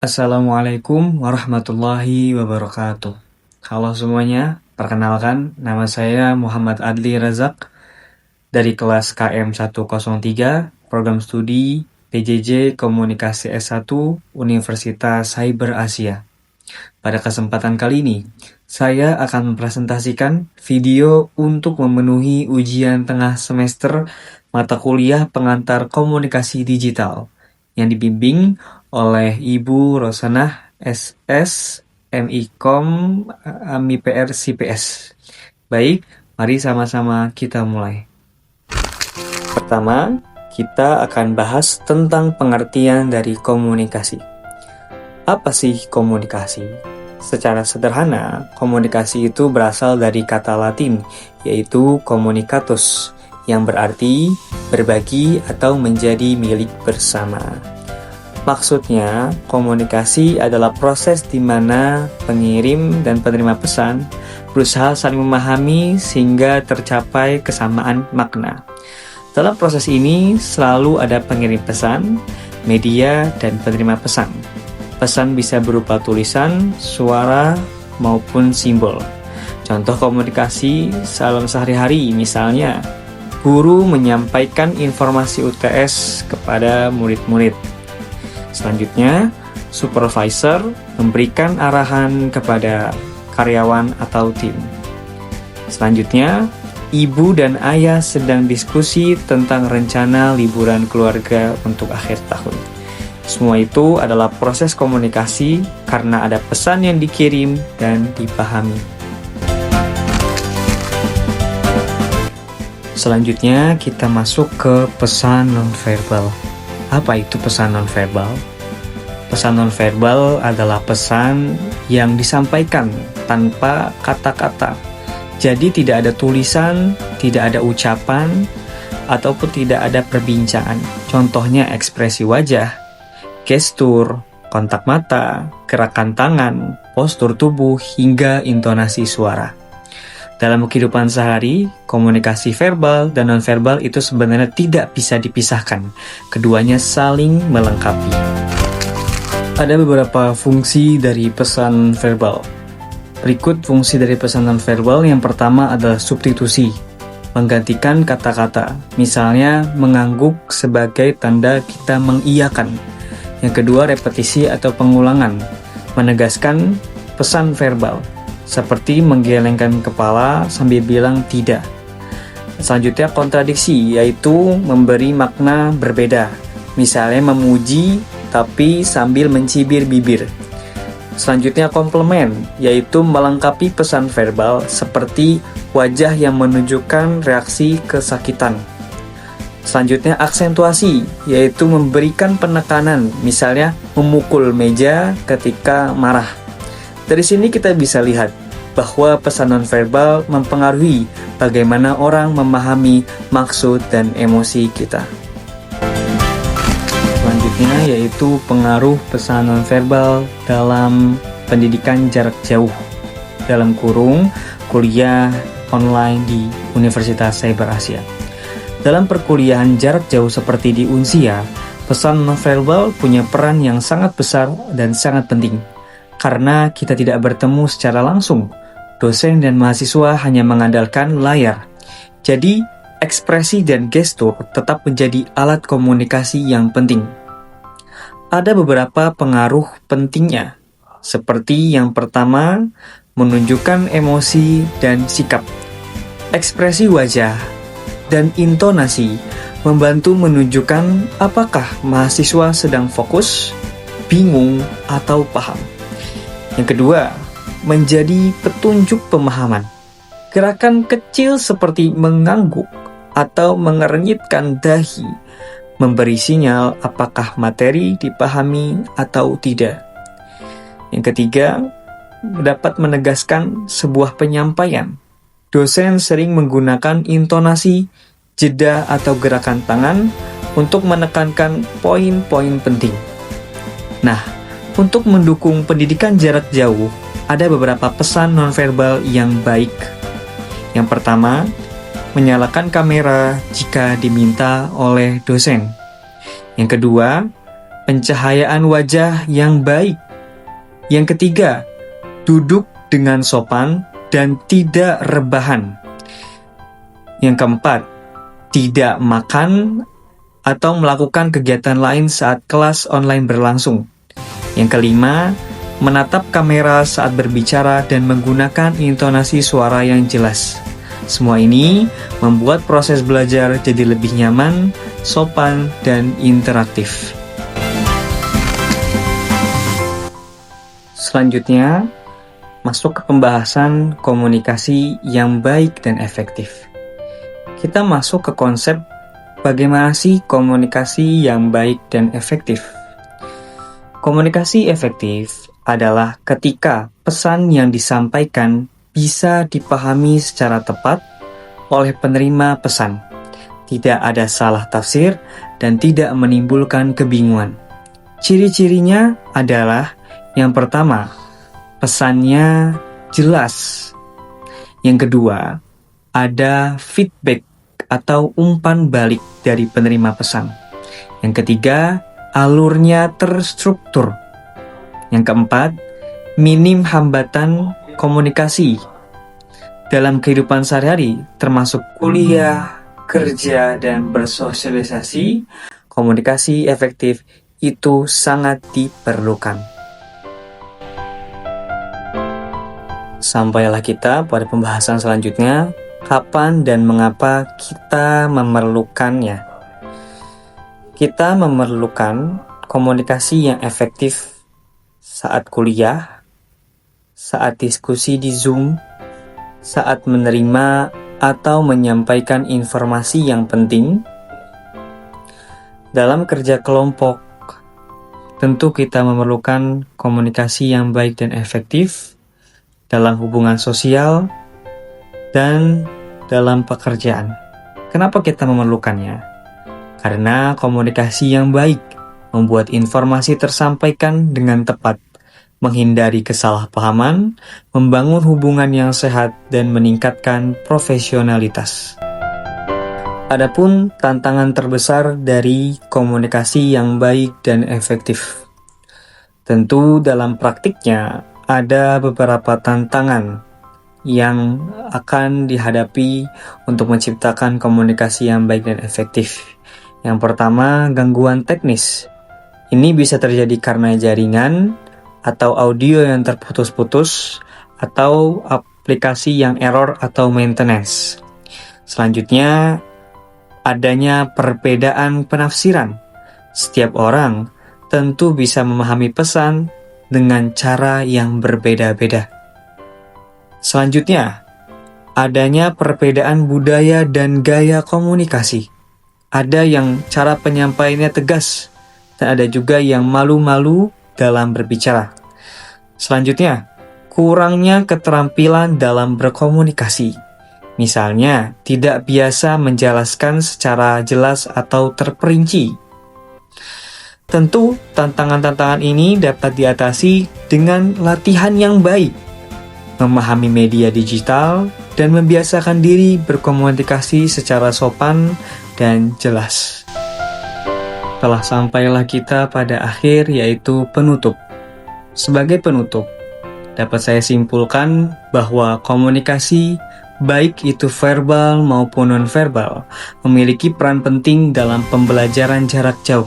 Assalamualaikum warahmatullahi wabarakatuh. Halo semuanya, perkenalkan nama saya Muhammad Adli Razak dari kelas KM 103, program studi PJJ Komunikasi S1 Universitas Cyber Asia. Pada kesempatan kali ini, saya akan mempresentasikan video untuk memenuhi ujian tengah semester mata kuliah pengantar komunikasi digital yang dibimbing oleh Ibu Rosanah SS MIKOM MIPR CPS. Baik, mari sama-sama kita mulai. Pertama, kita akan bahas tentang pengertian dari komunikasi. Apa sih komunikasi? Secara sederhana, komunikasi itu berasal dari kata Latin, yaitu communicatus, yang berarti berbagi atau menjadi milik bersama. Maksudnya, komunikasi adalah proses di mana pengirim dan penerima pesan berusaha saling memahami sehingga tercapai kesamaan makna. Dalam proses ini selalu ada pengirim pesan, media, dan penerima pesan. Pesan bisa berupa tulisan, suara, maupun simbol. Contoh komunikasi dalam sehari-hari, misalnya guru menyampaikan informasi UTS kepada murid-murid. Selanjutnya, supervisor memberikan arahan kepada karyawan atau tim. Selanjutnya, ibu dan ayah sedang diskusi tentang rencana liburan keluarga untuk akhir tahun. Semua itu adalah proses komunikasi karena ada pesan yang dikirim dan dipahami. Selanjutnya, kita masuk ke pesan nonverbal. Apa itu pesan nonverbal? Pesan nonverbal adalah pesan yang disampaikan tanpa kata-kata. Jadi tidak ada tulisan, tidak ada ucapan, ataupun tidak ada perbincangan. Contohnya ekspresi wajah, gestur, kontak mata, gerakan tangan, postur tubuh, hingga intonasi suara. Dalam kehidupan sehari, komunikasi verbal dan nonverbal itu sebenarnya tidak bisa dipisahkan. Keduanya saling melengkapi. Ada beberapa fungsi dari pesan verbal. Berikut fungsi dari pesan nonverbal. Yang pertama adalah substitusi, menggantikan kata-kata. Misalnya, mengangguk sebagai tanda kita mengiyakan. Yang kedua, repetisi atau pengulangan, menegaskan pesan verbal, seperti menggelengkan kepala sambil bilang tidak. Selanjutnya kontradiksi, yaitu memberi makna berbeda. Misalnya memuji tapi sambil mencibir bibir. Selanjutnya komplement, yaitu melengkapi pesan verbal seperti wajah yang menunjukkan reaksi kesakitan. Selanjutnya aksentuasi, yaitu memberikan penekanan, misalnya memukul meja ketika marah. Dari sini kita bisa lihat bahwa pesan nonverbal mempengaruhi bagaimana orang memahami maksud dan emosi kita. Selanjutnya yaitu pengaruh pesan nonverbal dalam pendidikan jarak jauh, dalam kurung kuliah online di Universitas Cyber Asia. Dalam perkuliahan jarak jauh seperti di Unsia, pesan nonverbal punya peran yang sangat besar dan sangat penting. Karena kita tidak bertemu secara langsung, dosen dan mahasiswa hanya mengandalkan layar. Jadi, ekspresi dan gestur tetap menjadi alat komunikasi yang penting. Ada beberapa pengaruh pentingnya, seperti yang pertama, menunjukkan emosi dan sikap. Ekspresi wajah dan intonasi membantu menunjukkan apakah mahasiswa sedang fokus, bingung, atau paham. Yang kedua, menjadi petunjuk pemahaman. Gerakan kecil seperti mengangguk atau mengernyitkan dahi memberi sinyal apakah materi dipahami atau tidak. Yang ketiga, dapat menegaskan sebuah penyampaian. Dosen sering menggunakan intonasi, jeda atau gerakan tangan untuk menekankan poin-poin penting. Nah, untuk mendukung pendidikan jarak jauh, ada beberapa pesan nonverbal yang baik. Yang pertama, menyalakan kamera jika diminta oleh dosen. Yang kedua, pencahayaan wajah yang baik. Yang ketiga, duduk dengan sopan dan tidak rebahan. Yang keempat, tidak makan atau melakukan kegiatan lain saat kelas online berlangsung. Yang kelima, menatap kamera saat berbicara dan menggunakan intonasi suara yang jelas. Semua ini membuat proses belajar jadi lebih nyaman, sopan, dan interaktif. Selanjutnya, masuk ke pembahasan komunikasi yang baik dan efektif. Kita masuk ke konsep bagaimana sih komunikasi yang baik dan efektif. Komunikasi efektif adalah ketika pesan yang disampaikan bisa dipahami secara tepat oleh penerima pesan, tidak ada salah tafsir, dan tidak menimbulkan kebingungan. Ciri-cirinya adalah yang pertama, pesannya jelas. Yang kedua, ada feedback atau umpan balik dari penerima pesan. Yang ketiga, alurnya terstruktur. Yang keempat, minim hambatan komunikasi. Dalam kehidupan sehari-hari, termasuk kuliah, kerja, dan bersosialisasi, komunikasi efektif itu sangat diperlukan. Sampailah kita pada pembahasan selanjutnya, kapan dan mengapa kita memerlukannya. Kita memerlukan komunikasi yang efektif saat kuliah, saat diskusi di Zoom, saat menerima atau menyampaikan informasi yang penting. Dalam kerja kelompok, tentu kita memerlukan komunikasi yang baik dan efektif dalam hubungan sosial dan dalam pekerjaan. Kenapa kita memerlukannya? Karena komunikasi yang baik membuat informasi tersampaikan dengan tepat, menghindari kesalahpahaman, membangun hubungan yang sehat, dan meningkatkan profesionalitas. Adapun tantangan terbesar dari komunikasi yang baik dan efektif. Tentu dalam praktiknya ada beberapa tantangan yang akan dihadapi untuk menciptakan komunikasi yang baik dan efektif. Yang pertama, gangguan teknis. Ini bisa terjadi karena jaringan atau audio yang terputus-putus atau aplikasi yang error atau maintenance. Selanjutnya, adanya perbedaan penafsiran. Setiap orang tentu bisa memahami pesan dengan cara yang berbeda-beda. Selanjutnya, adanya perbedaan budaya dan gaya komunikasi. Ada yang cara penyampaiannya tegas, dan ada juga yang malu-malu dalam berbicara. Selanjutnya, kurangnya keterampilan dalam berkomunikasi. Misalnya, tidak biasa menjelaskan secara jelas atau terperinci. Tentu, tantangan-tantangan ini dapat diatasi dengan latihan yang baik, memahami media digital, dan membiasakan diri berkomunikasi secara sopan dan jelas. Telah sampailah kita pada akhir, yaitu penutup. Sebagai penutup, dapat saya simpulkan bahwa komunikasi, baik itu verbal maupun non-verbal, memiliki peran penting dalam pembelajaran jarak jauh.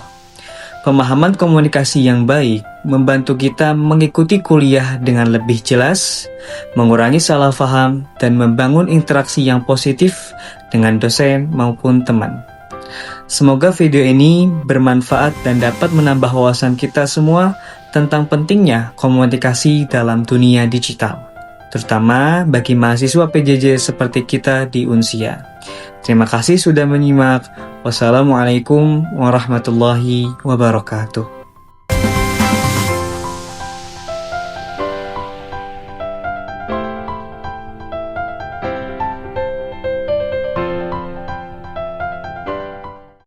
Pemahaman komunikasi yang baik membantu kita mengikuti kuliah dengan lebih jelas, mengurangi salah paham, dan membangun interaksi yang positif dengan dosen maupun teman. Semoga video ini bermanfaat dan dapat menambah wawasan kita semua tentang pentingnya komunikasi dalam dunia digital, terutama bagi mahasiswa PJJ seperti kita di Unsia. Terima kasih sudah menyimak. Wassalamualaikum warahmatullahi wabarakatuh.